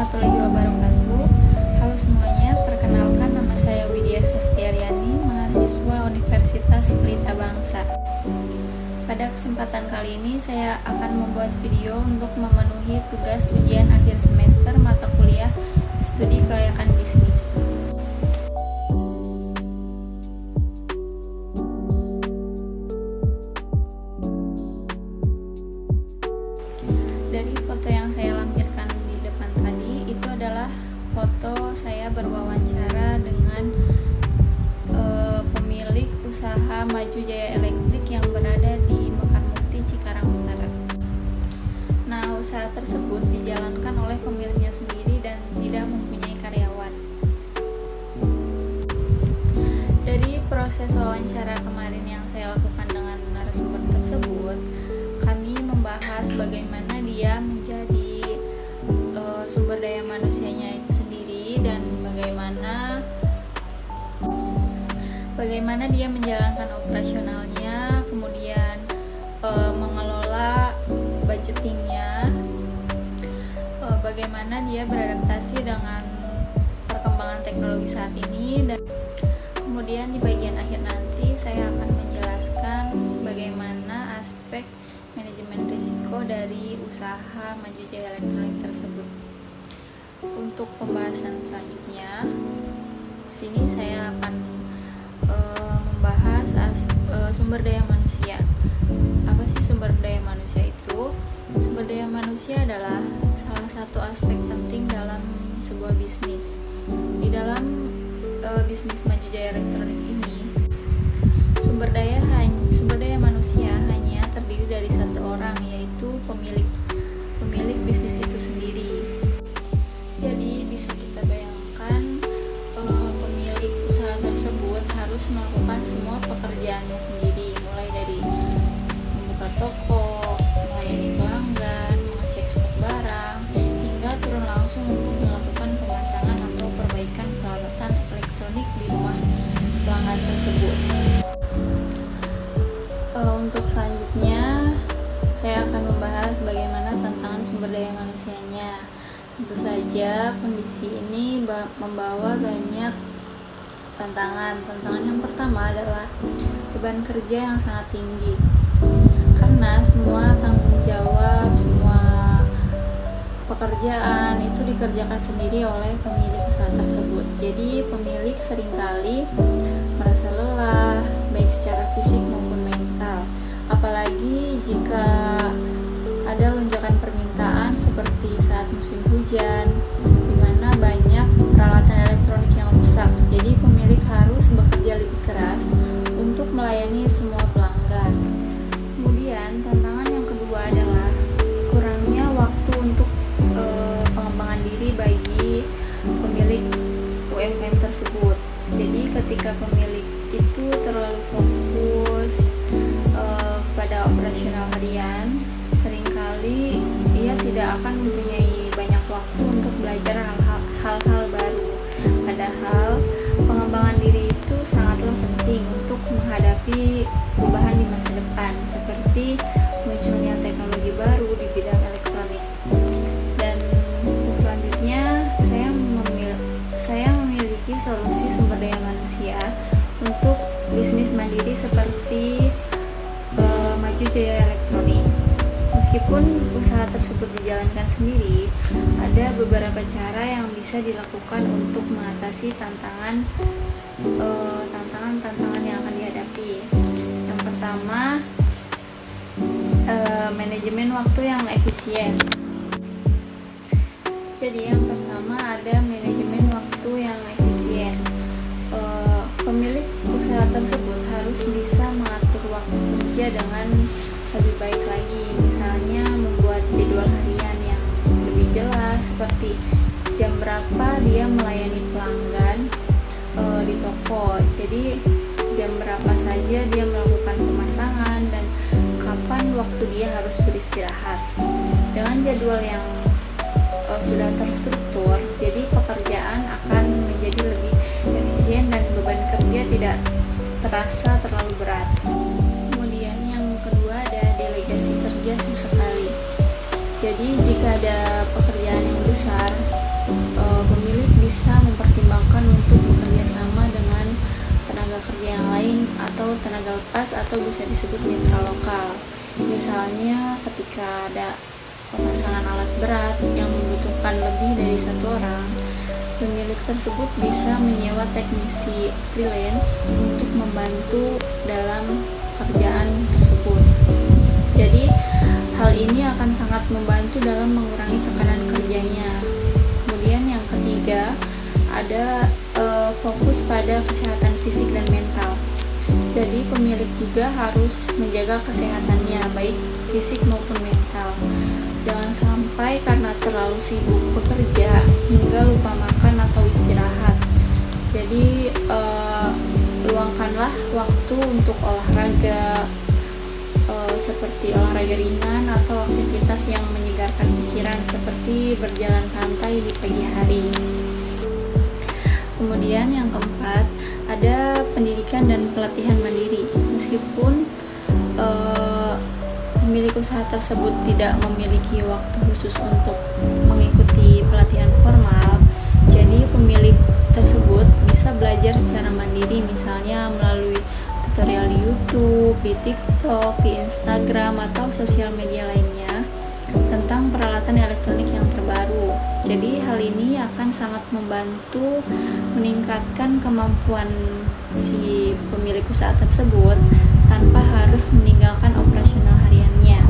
warahmatullahi wabarakatuh. Halo semuanya, perkenalkan nama saya Widya Sastiaryani, mahasiswa Universitas Pelita Bangsa. Pada kesempatan kali ini saya akan membuat video untuk memenuhi tugas ujian akhir semester mata kuliah Studi Kelayakan Bisnis. Dari foto yang saya lampirkan di depan tadi, itu adalah foto saya berwawancara dengan pemilik usaha Maju Jaya Elektrik yang berada di Mekarmukti, Cikarang Utara. Nah, usaha tersebut dijalankan oleh pemiliknya sendiri dan tidak mempunyai karyawan. Dari proses wawancara kemarin yang saya lakukan dengan narasumber tersebut, kami membahas bagaimana dia menjadi sumber daya manusianya itu sendiri dan bagaimana dia menjalankan operasionalnya, kemudian mengelola budgetingnya, bagaimana dia beradaptasi dengan perkembangan teknologi saat ini, dan kemudian di bagian akhir nanti saya akan menjelaskan bagaimana aspek manajemen risiko dari usaha Maju Jaya Elektronik tersebut. Untuk pembahasan selanjutnya, di sini saya akan membahas sumber daya manusia. Apa sih sumber daya manusia itu? Sumber daya manusia adalah salah satu aspek penting dalam sebuah bisnis. Di dalam bisnis Maju Jaya Elektronik ini, sumber daya manusia hanya terdiri dari satu orang, yaitu pemilik bisnis itu sendiri. Jadi bisa kita bayangkan pemilik usaha tersebut harus melakukan semua pekerjaannya sendiri, mulai dari membuka toko, melayani pelanggan, mengecek stok barang, hingga turun langsung untuk melakukan pemasangan atau perbaikan peralatan elektronik di rumah pelanggan tersebut. Untuk selanjutnya, saya akan membahas bagaimana tantangan sumber daya manusianya. Tentu saja kondisi ini membawa banyak tantangan. Tantangan yang pertama adalah beban kerja yang sangat tinggi, karena semua tanggung jawab, semua pekerjaan itu dikerjakan sendiri oleh pemilik usaha tersebut. Jadi pemilik seringkali merasa lelah, baik secara fisik maupun mental. Apalagi jika ada lonjakan permintaan seperti saat musim hujan, di mana banyak peralatan elektronik yang rusak. Jadi pemilik harus bekerja lebih keras untuk melayani semua pelanggan. Kemudian tantangan yang kedua adalah kurangnya waktu untuk pengembangan diri bagi pemilik UMKM tersebut. Jadi ketika pemilik itu terlalu fokus pada operasional harian, seringkali ia tidak akan mempunyai banyak waktu untuk belajar hal-hal baru. Padahal pengembangan diri itu sangatlah penting untuk menghadapi perubahan di masa depan, seperti munculnya teknologi baru di bidang elektronik. Dan untuk selanjutnya, saya memiliki solusi sumber daya manusia untuk bisnis mandiri seperti Maju Jaya Elektronik. Meskipun usaha tersebut dijalankan sendiri, ada beberapa cara yang bisa dilakukan untuk mengatasi tantangan yang akan dihadapi. Yang pertama, manajemen waktu yang efisien. Jadi yang pertama ada manajemen waktu yang efisien. Pemilik usaha tersebut harus bisa mengatur waktu kerja dengan lebih baik lagi, misalnya membuat jadwal harian yang lebih jelas, seperti jam berapa dia melayani pelanggan di toko, jadi jam berapa saja dia melakukan pemasangan, dan kapan waktu dia harus beristirahat. Dengan jadwal yang sudah terstruktur, jadi pekerjaan akan menjadi lebih efisien dan beban kerja tidak terasa terlalu berat. Kemudian yang kedua ada delegasi kerja sesekali. Jadi jika ada pekerjaan yang besar, pemilik bisa mempertimbangkan untuk bekerja sama dengan tenaga kerja yang lain atau tenaga lepas atau bisa disebut mitra lokal. Misalnya ketika ada pemasangan alat berat yang membutuhkan lebih dari satu orang, pemilik tersebut bisa menyewa teknisi freelance untuk membantu dalam kerjaan tersebut. Jadi hal ini akan sangat membantu dalam mengurangi tekanan kerjanya. Kemudian yang ketiga, ada fokus pada kesehatan fisik dan mental. Jadi pemilik juga harus menjaga kesehatannya, baik fisik maupun mental. Jangan sampai karena terlalu sibuk bekerja hingga lupa makan atau istirahat. Jadi luangkanlah waktu untuk olahraga, seperti olahraga ringan atau aktivitas yang menyegarkan pikiran seperti berjalan santai di pagi hari. Kemudian yang keempat, ada pendidikan dan pelatihan mandiri. Meskipun pemilik usaha tersebut tidak memiliki waktu khusus untuk mengikuti pelatihan formal, jadi pemilik tersebut bisa belajar secara mandiri, misalnya melalui tutorial di YouTube, di TikTok, di Instagram, atau sosial media lainnya tentang peralatan elektronik yang terbaru. Jadi hal ini akan sangat membantu meningkatkan kemampuan si pemilik usaha tersebut tanpa harus meninggalkan operasional hariannya.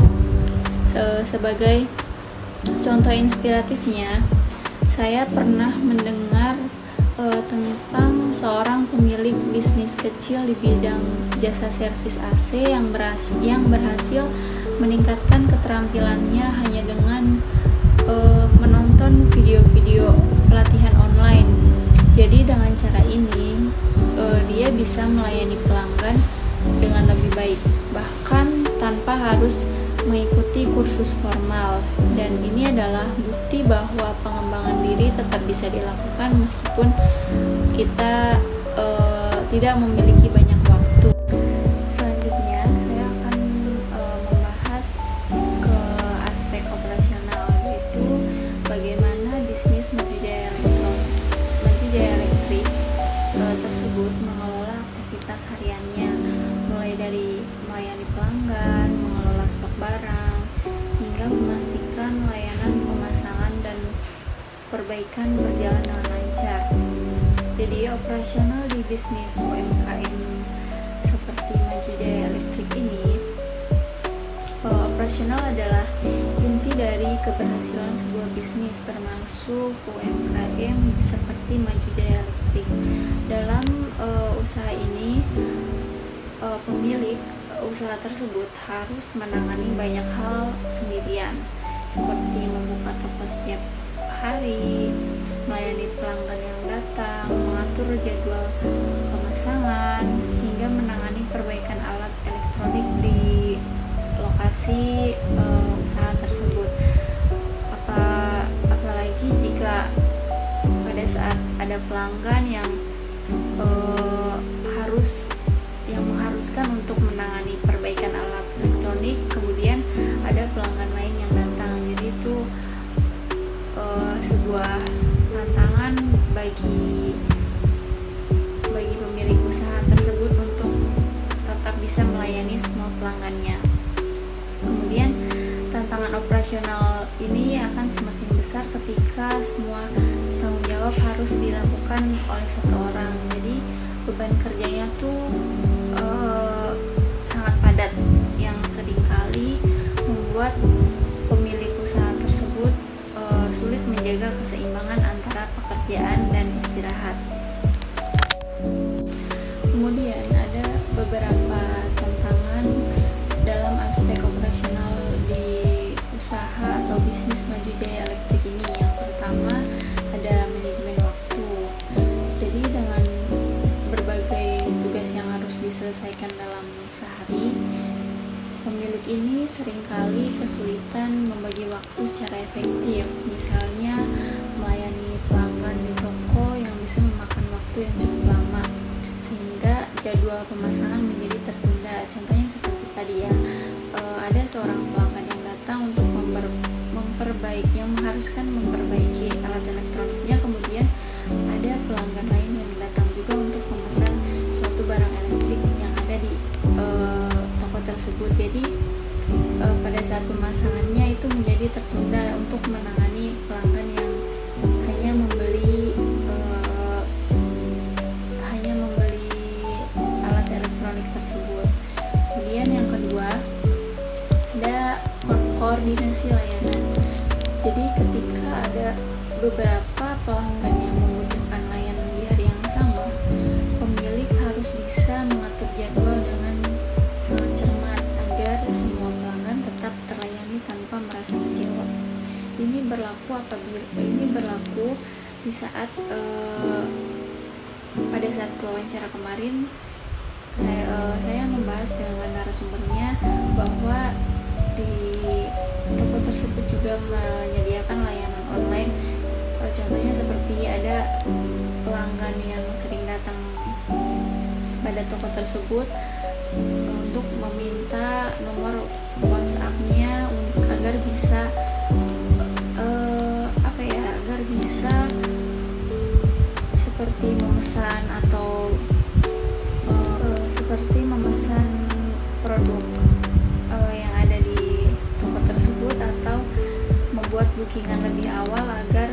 Sebagai contoh inspiratifnya, saya pernah mendengar tentang seorang pemilik bisnis kecil di bidang jasa servis AC yang berhasil meningkatkan keterampilannya hanya dengan menonton video-video pelatihan online. Jadi dengan cara ini dia bisa melayani pelanggan dengan lebih baik, bahkan tanpa harus mengikuti kursus formal. Dan ini adalah bukti bahwa pengembangan diri tetap bisa dilakukan meskipun kita tidak memiliki banyak waktu. Selanjutnya saya akan membahas ke aspek operasional, yaitu bagaimana bisnis Maju Jaya Elektrik tersebut mengelola aktivitas hariannya, mulai dari melayani pelanggan, mengelola stok barang, hingga memastikan layanan pemasangan dan perbaikan berjalan dengan lancar. Jadi operasional di bisnis UMKM seperti Maju Jaya Elektrik ini, operasional adalah inti dari keberhasilan sebuah bisnis, termasuk UMKM seperti Maju Jaya Elektrik. Dalam usaha ini, pemilik usaha tersebut harus menangani banyak hal sendirian, seperti membuka toko setiap hari, melayani pelanggan yang datang, mengatur jadwal pemasangan, hingga menangani perbaikan alat elektronik di lokasi usaha tersebut. Apalagi jika pada saat ada pelanggan yang mengharuskan untuk menangani perbaikan alat elektronik, kemudian ada pelanggan lain yang datang. Jadi itu sebuah tantangan bagi pemilik usaha tersebut untuk tetap bisa melayani semua pelanggannya. Kemudian tantangan operasional ini akan semakin besar ketika semua tanggung jawab harus dilakukan oleh satu orang. Jadi beban kerjanya tuh sangat padat, yang seringkali membuat pemilik usaha tersebut sulit menjaga keseimbangan antara pekerjaan dan istirahat. Kemudian ada beberapa tantangan dalam aspek operasional di usaha atau bisnis Maju Jaya Elektrik ini. Yang pertama ada manajemen waktu. Jadi dengan berbagai tugas yang harus diselesaikan dalam sehari, pemilik ini seringkali kesulitan membagi waktu secara efektif. Misalnya melayani pelanggan di toko yang bisa memakan waktu yang cukup lama, sehingga jadwal pemasangan menjadi tertunda. Contohnya seperti tadi ya, ada seorang pelanggan yang datang untuk memperbaiki yang mengharuskan memperbaiki alat elektroniknya. Kemudian ada pelanggan lain yang datang juga untuk memesan suatu barang elektrik yang ada di toko tersebut. Jadi pada saat pemasangannya itu menjadi tertunda untuk menangani pelanggan yang hanya membeli alat elektronik tersebut. Kemudian yang kedua ada koordinasi layanan. Jadi ketika ada beberapa pelanggan yang membutuhkan layanan di hari yang sama, pemilik harus bisa mengatur jadwal dengan sangat cermat agar semua pelanggan tetap terlayani tanpa merasa kecewa. Ini berlaku di saat pada saat wawancara kemarin saya membahas dengan narasumbernya bahwa di toko tersebut juga menyediakan layanan online. Contohnya seperti ada pelanggan yang sering datang pada toko tersebut untuk meminta nomor WhatsApp-nya agar bisa seperti memesan produk yang ada di toko tersebut, atau membuat bookingan lebih awal agar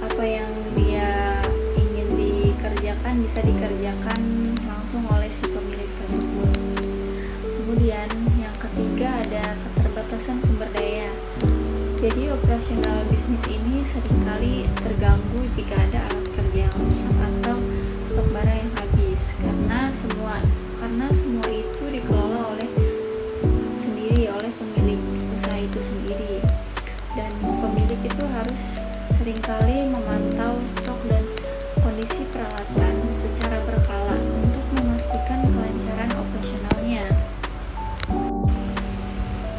apa yang dia ingin dikerjakan bisa dikerjakan langsung oleh si pemilik tersebut. Kemudian yang ketiga ada keterbatasan sumber daya. Jadi operasional bisnis ini seringkali terganggu jika ada alat kerja yang rusak atau stok barang yang habis, karena semua itu dikelola oleh pemilik usaha itu sendiri, dan pemilik itu harus seringkali memantau stok dan kondisi peralatan secara berkala untuk memastikan kelancaran operasionalnya.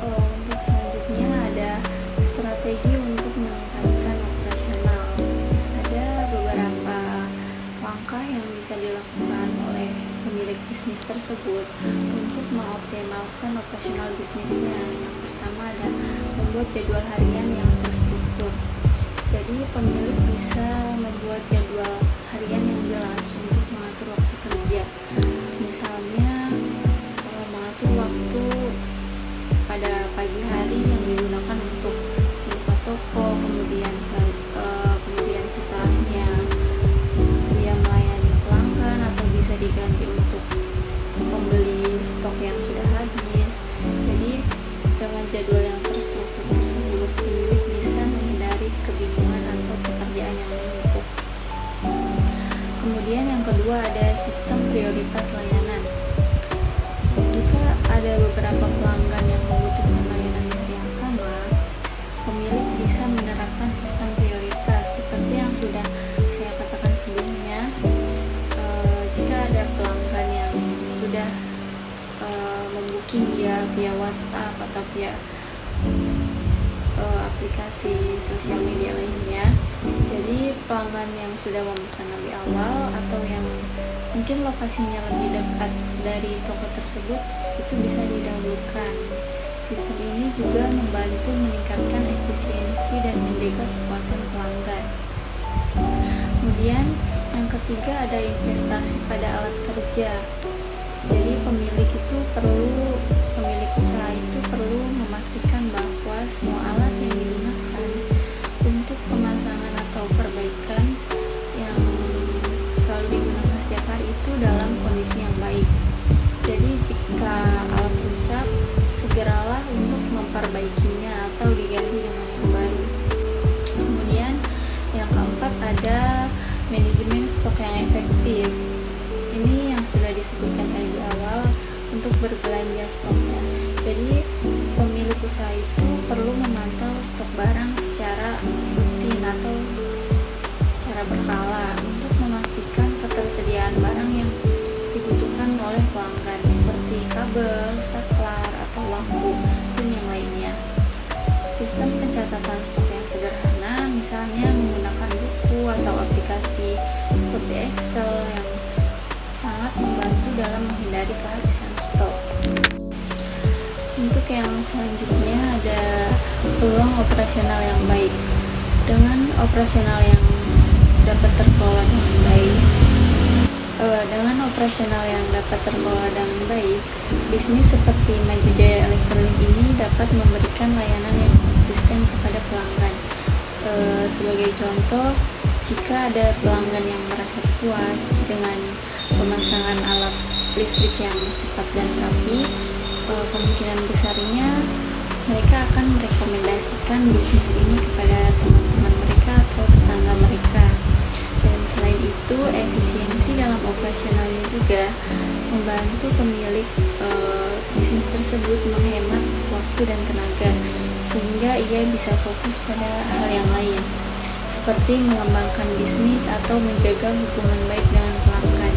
Untuk selanjutnya ada strategi untuk meningkatkan operasional. Ada beberapa langkah yang bisa dilakukan oleh pemilik bisnis tersebut untuk mengoptimalkan operasional bisnisnya. Yang pertama ada membuat jadwal harian yang terstruktur. Jadi pemilik bisa membuat jadwal harian yang jelas untuk mengatur waktu kerja. Misalnya mengatur waktu pada pagi hari yang digunakan untuk buka toko, kemudian setelahnya dia melayani pelanggan atau bisa diganti untuk membeli stok yang sudah habis. Jadi dengan jadwal yang terstruktur tersebut, pemilik bisa menghindari kebingungan atau pekerjaan yang menumpuk. Kemudian yang kedua ada sistem prioritas layanan. Jika ada beberapa pelanggan yang membutuhkan layanan yang sama, pemilik bisa menerapkan sistem prioritas seperti yang sudah saya katakan sebelumnya. Jika ada pelanggan yang sudah membooking via WhatsApp atau via aplikasi sosial media lainnya, jadi pelanggan yang sudah memesan lebih awal atau yang mungkin lokasinya lebih dekat dari toko tersebut itu bisa didahulukan. Sistem ini juga membantu meningkatkan efisiensi dan menjaga kepuasan pelanggan. Kemudian yang ketiga ada investasi pada alat kerja. Jadi pemilik usaha itu perlu memastikan bahwa semua alat yang digunakan untuk pemasangan atau perbaikan yang selalu digunakan setiap hari itu dalam kondisi yang baik. Jadi jika alat rusak, segeralah untuk memperbaikinya atau diganti dengan yang baru. Kemudian yang keempat ada manajemen stok yang efektif. Ini yang sudah disebutkan tadi di awal untuk berbelanja stoknya. Jadi pemilik usaha itu perlu memantau stok barang secara rutin atau secara berkala untuk memastikan ketersediaan barang yang dibutuhkan oleh pelanggan seperti kabel, saklar, atau lampu, dan yang lainnya. Sistem pencatatan stok yang sederhana, misalnya menggunakan buku atau aplikasi seperti Excel, yang sangat membantu dalam menghindari kehabisan stok. Untuk yang selanjutnya ada peluang operasional yang baik. Dengan operasional yang dapat terkelola dengan baik, bisnis seperti Maju Jaya Elektronik ini dapat memberikan layanan yang konsisten kepada pelanggan. Sebagai contoh, jika ada pelanggan yang merasa puas dengan pemasangan alat listrik yang cepat dan rapi, kemungkinan besarnya mereka akan merekomendasikan bisnis ini kepada teman-teman mereka atau tetangga mereka. Dan selain itu, efisiensi dalam operasionalnya juga membantu pemilik bisnis tersebut menghemat waktu dan tenaga, sehingga ia bisa fokus pada hal yang lain, seperti mengembangkan bisnis atau menjaga hubungan baik dengan pelanggan.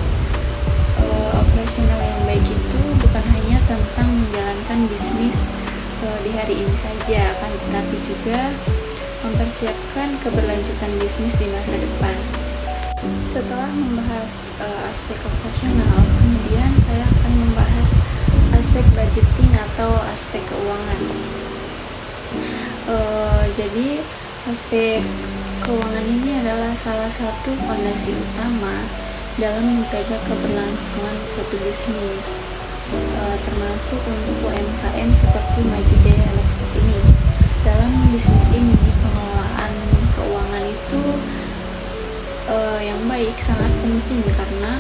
Operasional yang baik itu bukan hanya tentang menjalankan bisnis di hari ini saja, akan tetapi juga mempersiapkan keberlanjutan bisnis di masa depan. Setelah membahas aspek operasional, kemudian saya akan membahas aspek budgeting atau aspek keuangan. Jadi aspek keuangan ini adalah salah satu fondasi utama dalam menjaga keberlangsungan suatu bisnis, termasuk untuk UMKM seperti Maju Jaya Elektrik ini. Dalam bisnis ini, pengelolaan keuangan itu yang baik sangat penting karena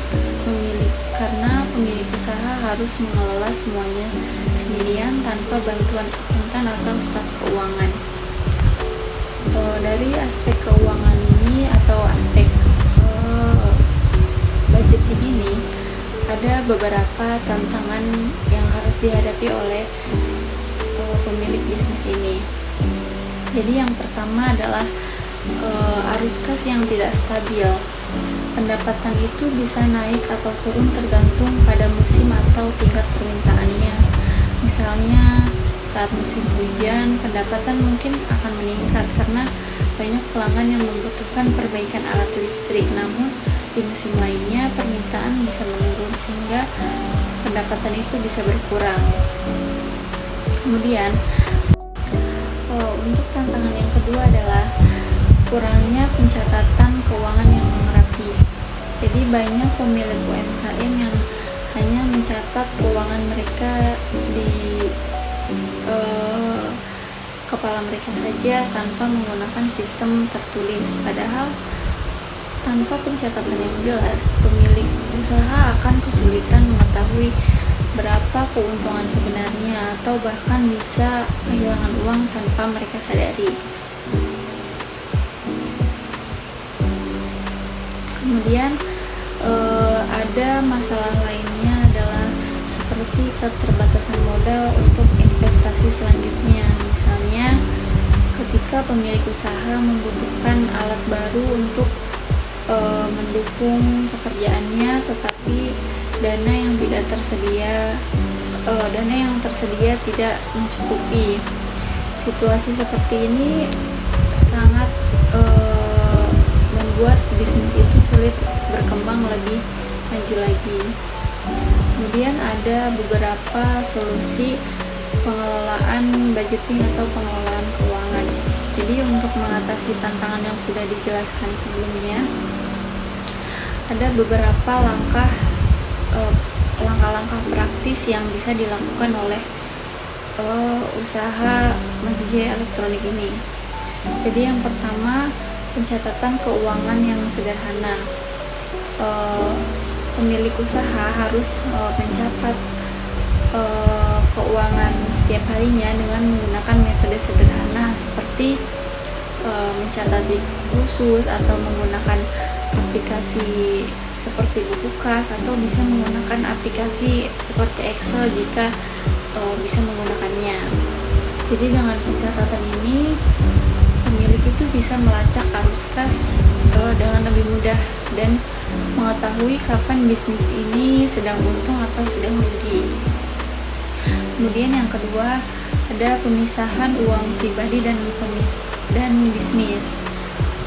pemilik usaha harus mengelola semuanya sendirian tanpa bantuan akuntan atau staf keuangan. Dari aspek keuangan ini atau aspek budgeting ini, ada beberapa tantangan yang harus dihadapi oleh pemilik bisnis ini. Jadi yang pertama adalah arus kas yang tidak stabil. Pendapatan itu bisa naik atau turun tergantung pada musim atau tingkat permintaannya. Misalnya saat musim hujan, pendapatan mungkin akan meningkat karena banyak pelanggan yang membutuhkan perbaikan alat listrik. Namun di musim lainnya permintaan bisa menurun sehingga pendapatan itu bisa berkurang. Kemudian untuk tantangan yang kedua adalah kurangnya pencatatan keuangan yang rapi. Jadi banyak pemilik UMKM yang hanya mencatat keuangan mereka di kepala mereka saja tanpa menggunakan sistem tertulis. Padahal tanpa pencatatan yang jelas, pemilik usaha akan kesulitan mengetahui berapa keuntungan sebenarnya atau bahkan bisa kehilangan uang tanpa mereka sadari. Kemudian ada masalah lainnya adalah seperti keterbatasan modal untuk investasi selanjutnya. Misalnya ketika pemilik usaha membutuhkan alat baru untuk mendukung pekerjaannya, tetapi dana yang tersedia tidak mencukupi. Situasi seperti ini sangat membuat bisnis itu sulit berkembang lebih maju lagi. Kemudian ada beberapa solusi pengelolaan budgeting atau pengelolaan keuangan. Jadi untuk mengatasi tantangan yang sudah dijelaskan sebelumnya, ada beberapa langkah-langkah praktis yang bisa dilakukan oleh usaha Maju Jaya Elektronik ini. Jadi yang pertama, pencatatan keuangan yang sederhana. Pemilik usaha harus mencatat keuangan setiap harinya dengan menggunakan metode sederhana seperti mencatat di khusus atau menggunakan aplikasi seperti buku kas, atau bisa menggunakan aplikasi seperti Excel jika bisa menggunakannya. Jadi dengan pencatatan ini pemilik itu bisa melacak arus kas dengan lebih mudah dan mengetahui kapan bisnis ini sedang untung atau sedang rugi. Kemudian yang kedua, ada pemisahan uang pribadi dan bisnis.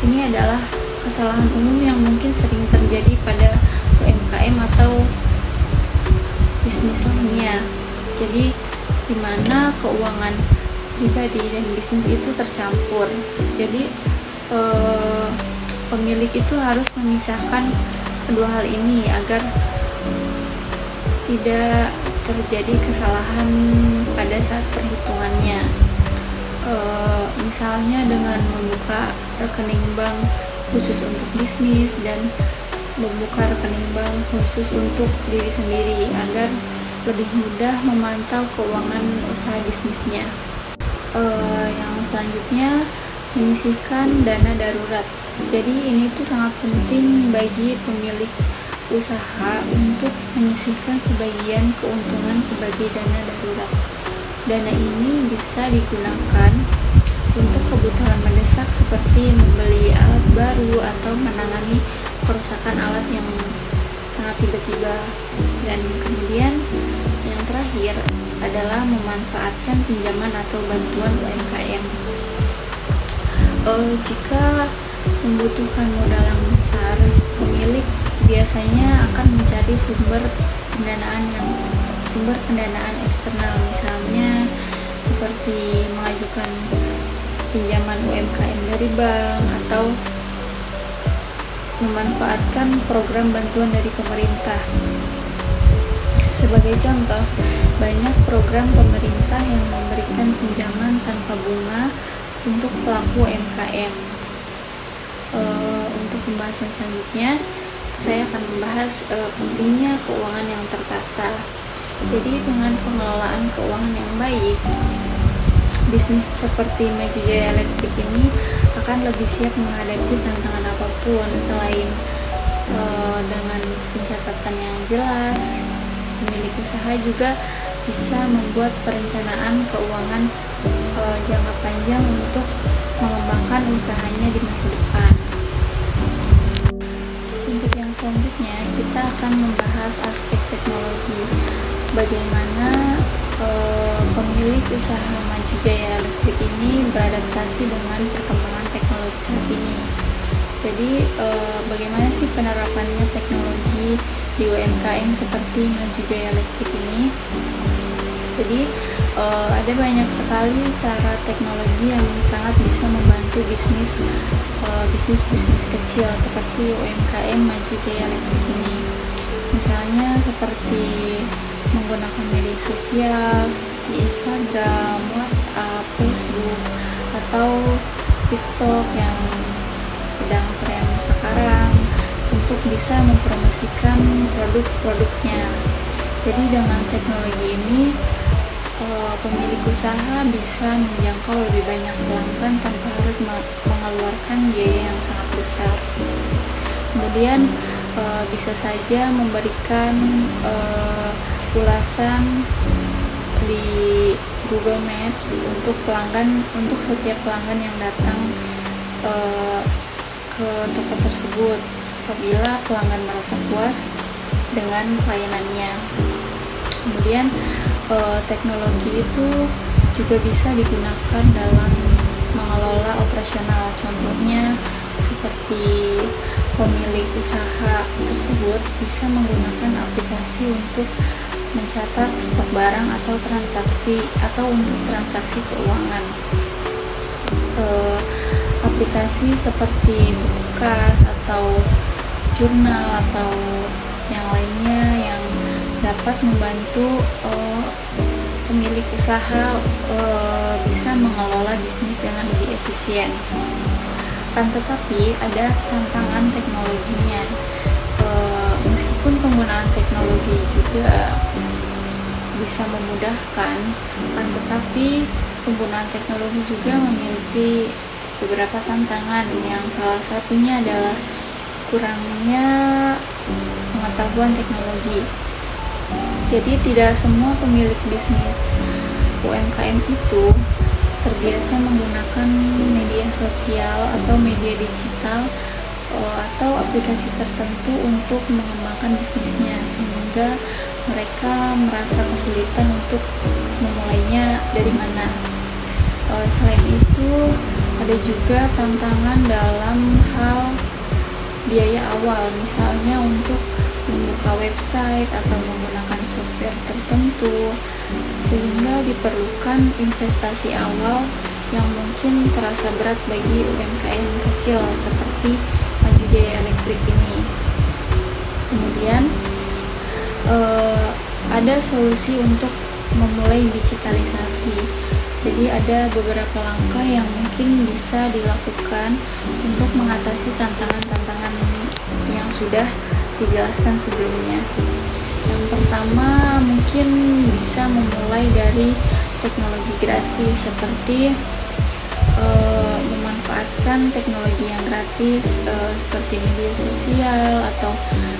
Ini adalah kesalahan umum yang mungkin sering terjadi pada UMKM atau bisnis lainnya. Jadi di mana keuangan pribadi dan bisnis itu tercampur. Jadi pemilik itu harus memisahkan kedua hal ini agar tidak terjadi kesalahan pada saat perhitungannya. Misalnya dengan membuka rekening bank khusus untuk bisnis dan membuka rekening bank khusus untuk diri sendiri agar lebih mudah memantau keuangan usaha bisnisnya. Yang selanjutnya, menyisihkan dana darurat. Jadi ini tuh sangat penting bagi pemilik usaha untuk menyisihkan sebagian keuntungan sebagai dana darurat. Dana ini bisa digunakan untuk kebutuhan mendesak seperti membeli alat baru atau menangani kerusakan alat yang sangat tiba-tiba. Dan kemudian yang terakhir adalah memanfaatkan pinjaman atau bantuan UMKM. Jika membutuhkan modal yang besar, pemilik biasanya akan mencari sumber pendanaan eksternal, misalnya seperti mengajukan pinjaman UMKM dari bank atau memanfaatkan program bantuan dari pemerintah. Sebagai contoh, banyak program pemerintah yang memberikan pinjaman tanpa bunga untuk pelaku UMKM. Untuk pembahasan selanjutnya, saya akan membahas pentingnya keuangan yang tertata. Jadi dengan pengelolaan keuangan yang baik, bisnis seperti Maju Jaya Elektrik ini akan lebih siap menghadapi tantangan apapun. Selain dengan pencatatan yang jelas, pemilik usaha juga bisa membuat perencanaan keuangan jangka panjang untuk mengembangkan usahanya di masa depan. Untuk yang selanjutnya, kita akan membahas aspek teknologi. Bagaimana pemilik usaha Maju Jaya Elektrik ini beradaptasi dengan perkembangan teknologi saat ini. Jadi bagaimana sih penerapannya teknologi di UMKM seperti Maju Jaya Elektrik ini? Jadi ada banyak sekali cara teknologi yang sangat bisa membantu bisnis kecil seperti UMKM Maju Jaya Elektrik ini. Misalnya seperti menggunakan media sosial seperti Instagram, WhatsApp, Facebook, atau TikTok yang sedang tren sekarang untuk bisa mempromosikan produk-produknya. Jadi dengan teknologi ini pemilik usaha bisa menjangkau lebih banyak pelanggan tanpa harus mengeluarkan biaya yang sangat besar. Kemudian bisa saja memberikan ulasan di Google Maps untuk setiap pelanggan yang datang ke toko tersebut apabila pelanggan merasa puas dengan pelayanannya. Kemudian teknologi itu juga bisa digunakan dalam mengelola operasional. Contohnya seperti pemilik usaha tersebut bisa menggunakan aplikasi untuk mencatat stok barang atau untuk transaksi keuangan. Aplikasi seperti buku kas atau jurnal atau yang lainnya yang dapat membantu pemilik usaha bisa mengelola bisnis dengan lebih efisien. Tetapi ada tantangan teknologinya. Meskipun penggunaan teknologi juga bisa memudahkan, tetapi penggunaan teknologi juga memiliki beberapa tantangan. Yang salah satunya adalah kurangnya pengetahuan teknologi. Jadi tidak semua pemilik bisnis UMKM itu terbiasa menggunakan media sosial atau media digital atau aplikasi tertentu untuk mengembangkan bisnisnya, sehingga mereka merasa kesulitan untuk memulainya dari mana. Selain itu, ada juga tantangan dalam hal biaya awal, misalnya untuk membuka website atau menggunakan software tertentu, sehingga diperlukan investasi awal yang mungkin terasa berat bagi UMKM kecil seperti Maju Jaya Elektrik ini. Kemudian ada solusi untuk memulai digitalisasi. Jadi ada beberapa langkah yang mungkin bisa dilakukan untuk mengatasi tantangan-tantangan yang sudah dijelaskan sebelumnya. Yang pertama mungkin bisa memulai dari teknologi gratis seperti memanfaatkan teknologi yang gratis seperti media sosial atau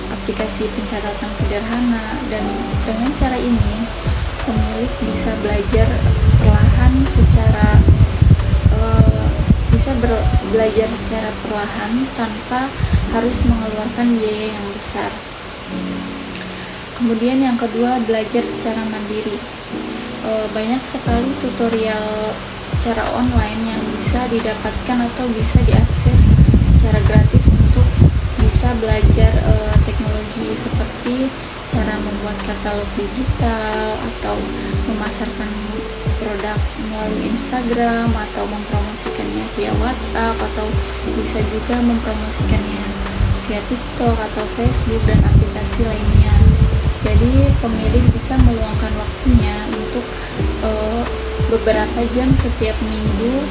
aplikasi pencatatan sederhana, dan dengan cara ini pemilik bisa belajar perlahan secara perlahan tanpa harus mengeluarkan biaya yang besar. Kemudian yang kedua, belajar secara mandiri. Banyak sekali tutorial secara online yang bisa didapatkan atau bisa diakses secara gratis untuk bisa belajar teknologi seperti cara membuat katalog digital atau memasarkan produk melalui Instagram atau mempromosikannya via WhatsApp, atau bisa juga mempromosikannya via TikTok atau Facebook dan aplikasi lainnya. Jadi pemilik bisa meluangkan waktunya untuk beberapa jam setiap minggu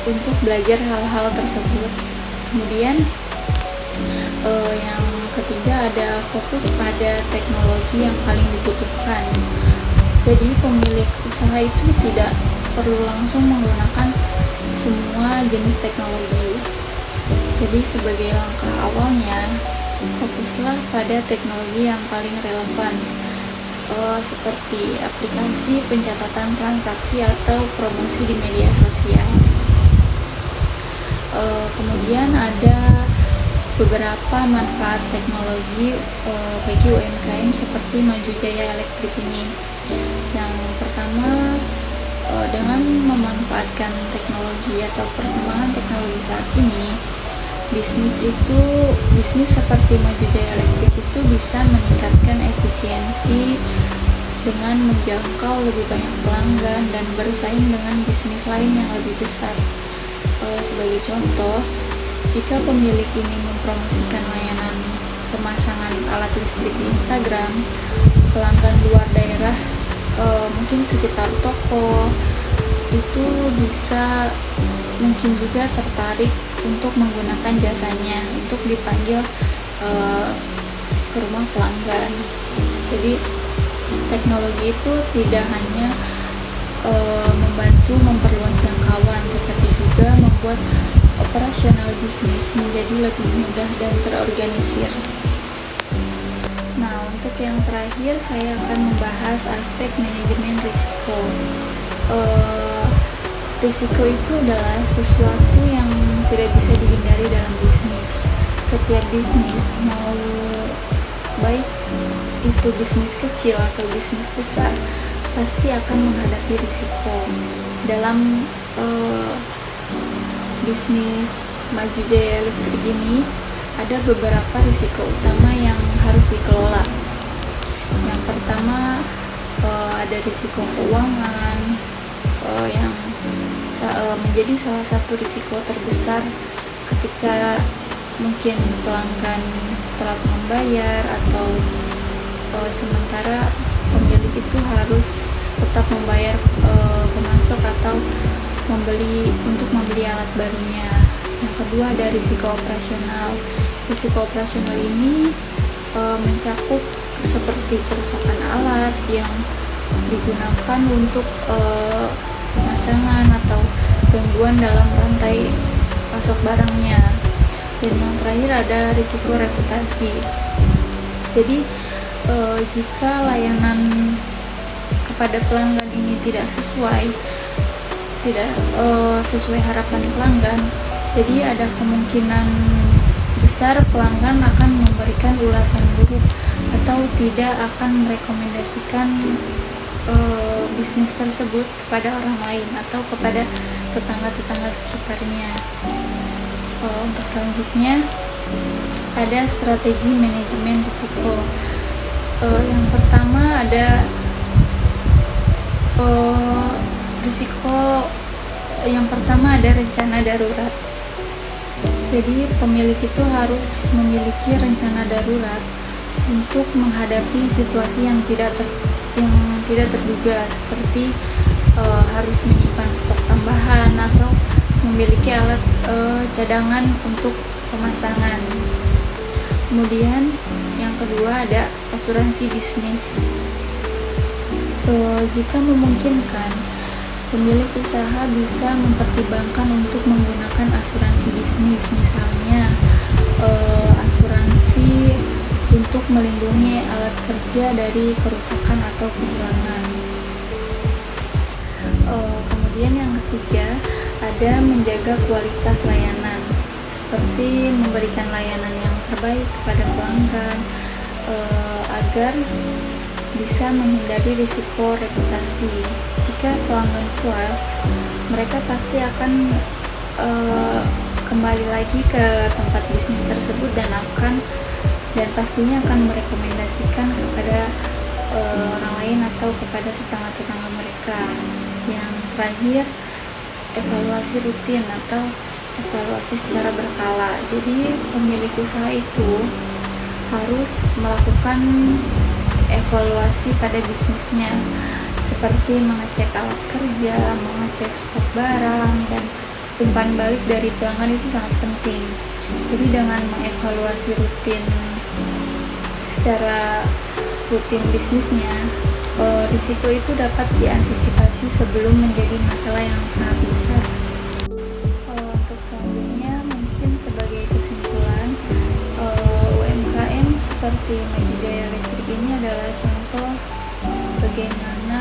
untuk belajar hal-hal tersebut. Kemudian yang ketiga ada fokus pada teknologi yang paling dibutuhkan. Jadi pemilik usaha itu tidak perlu langsung menggunakan semua jenis teknologi. Jadi sebagai langkah awalnya, fokuslah pada teknologi yang paling relevan, seperti aplikasi pencatatan transaksi atau promosi di media sosial. Kemudian ada beberapa manfaat teknologi bagi UMKM seperti Maju Jaya Elektrik ini. Yang pertama, dengan memanfaatkan teknologi atau perkembangan teknologi saat ini, bisnis seperti Maju Jaya Elektrik itu bisa meningkatkan efisiensi dengan menjangkau lebih banyak pelanggan dan bersaing dengan bisnis lain yang lebih besar. Sebagai contoh, jika pemilik ini mempromosikan layanan pemasangan alat listrik di Instagram, pelanggan luar daerah, mungkin sekitar toko, itu bisa mungkin juga tertarik untuk menggunakan jasanya untuk dipanggil ke rumah pelanggan. Jadi teknologi itu tidak hanya membantu memperluas jangkauan, tetapi juga membuat operasional bisnis menjadi lebih mudah dan terorganisir. Nah, untuk yang terakhir saya akan membahas aspek manajemen risiko. Risiko itu adalah sesuatu yang tidak bisa dihindari dalam bisnis. Setiap bisnis, mau baik itu bisnis kecil atau bisnis besar, pasti akan menghadapi risiko. Dalam bisnis Maju Jaya Elektrik ini ada beberapa risiko utama yang harus dikelola. Yang pertama, ada risiko keuangan yang menjadi salah satu risiko terbesar ketika mungkin pelanggan telat membayar, atau sementara pemilik itu harus tetap membayar pemasok atau membeli alat barunya. Yang kedua ada risiko operasional. Risiko operasional ini mencakup seperti kerusakan alat yang digunakan untuk pemasangan atau gangguan dalam rantai pasok barangnya. Dan yang terakhir ada risiko reputasi. Jadi jika layanan kepada pelanggan ini tidak sesuai harapan pelanggan, jadi ada kemungkinan besar pelanggan akan memberikan ulasan buruk atau tidak akan merekomendasikan bisnis tersebut kepada orang lain atau kepada tetangga-tetangga sekitarnya. Untuk selanjutnya, Ada strategi manajemen risiko. Yang pertama ada risiko. Yang pertama ada rencana darurat. Jadi pemilik itu harus memiliki rencana darurat untuk menghadapi situasi yang tidak terduga, seperti harus menyimpan stok tambahan atau memiliki alat cadangan untuk pemasangan. Kemudian yang kedua ada asuransi bisnis. Jika memungkinkan, pemilik usaha bisa mempertimbangkan untuk menggunakan asuransi bisnis, misalnya asuransi untuk melindungi alat kerja dari kerusakan atau kehilangan. Kemudian yang ketiga ada menjaga kualitas layanan, seperti memberikan layanan yang terbaik kepada pelanggan agar bisa menghindari risiko reputasi. Jika pelanggan puas, mereka pasti akan kembali lagi ke tempat bisnis tersebut dan pastinya akan merekomendasikan kepada orang lain atau kepada tetangga-tetangga mereka. Yang terakhir, evaluasi rutin atau evaluasi secara berkala. Jadi pemilik usaha itu harus melakukan evaluasi pada bisnisnya, seperti mengecek alat kerja, mengecek stok barang, dan umpan balik dari pelanggan itu sangat penting. Jadi dengan mengevaluasi secara rutin bisnisnya, risiko itu dapat diantisipasi sebelum menjadi masalah yang sangat besar. Untuk selanjutnya, mungkin sebagai kesimpulan, UMKM seperti Maju Jaya Elektrik ini adalah contoh bagaimana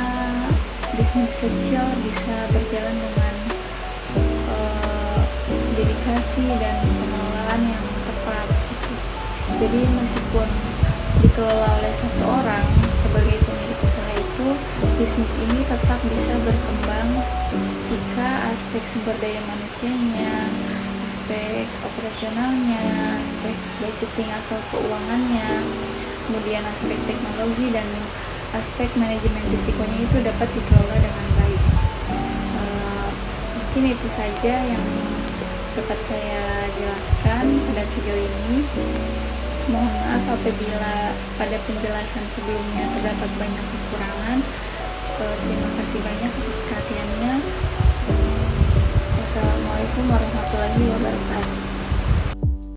bisnis kecil bisa berjalan dengan dedikasi dan pengelolaan yang tepat. Jadi meskipun dikelola oleh satu orang sebagai pemilik usaha itu, bisnis ini tetap bisa berkembang jika aspek sumber daya manusianya, aspek operasionalnya, aspek budgeting atau keuangannya, kemudian aspek teknologi dan aspek manajemen risikonya itu dapat dikelola dengan baik. Mungkin itu saja yang dapat saya jelaskan pada video ini. Mohon maaf apabila pada penjelasan sebelumnya terdapat banyak kekurangan. Terima kasih banyak atas perhatiannya. Wassalamualaikum warahmatullahi wabarakatuh.